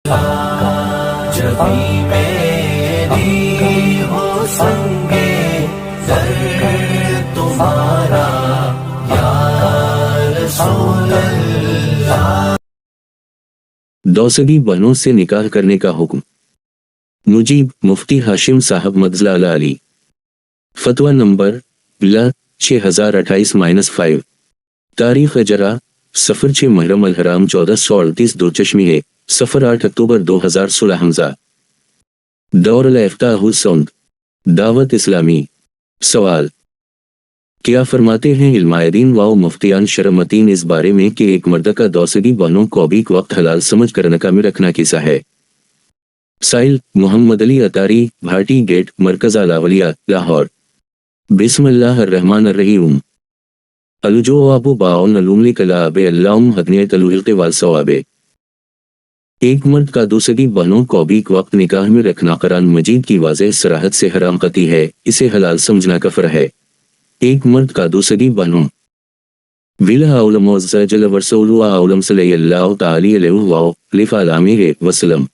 جب بھی میری ہو سنگے در تمہارا یا رسول اللہ۔ دوسری بہنوں سے نکاح کرنے کا حکم۔ مجیب مفتی ہاشم صاحب مدظلہ علی۔ فتویٰ نمبر 6028-5۔ تاریخ اجرا صفر 6 محرم الحرام 1438 دو چشمیہ صفر 8 اکتوبر 2016 حمزہ۔ دور الافتاء سند دعوت اسلامی۔ سوال: کیا فرماتے ہیں علماء و مفتیان شرمتین اس بارے میں کہ ایک مرد کا دوسری بہنوں کو بھی وقت حلال سمجھ کر نکاح میں رکھنا کیسا ہے؟ سائل: محمد علی اتاری، بھاٹی گیٹ، مرکز الاولیہ، لاہور۔ بسم اللہ الرحمن الرحیم۔ الجواب باعن علوم لکلاب اللہم حدنیت الحلق والصواب۔ ایک مرد کا دوسری بہنوں کو بھی وقت نکاح میں رکھنا قرآن مجید کی واضح صراحت سے حرام قطعی ہے، اسے حلال سمجھنا کفر ہے۔ ایک مرد کا دوسری بہنوں ویلہ اولم عز جل ورسولہ اولم صلی اللہ تعالی علیہ وسلم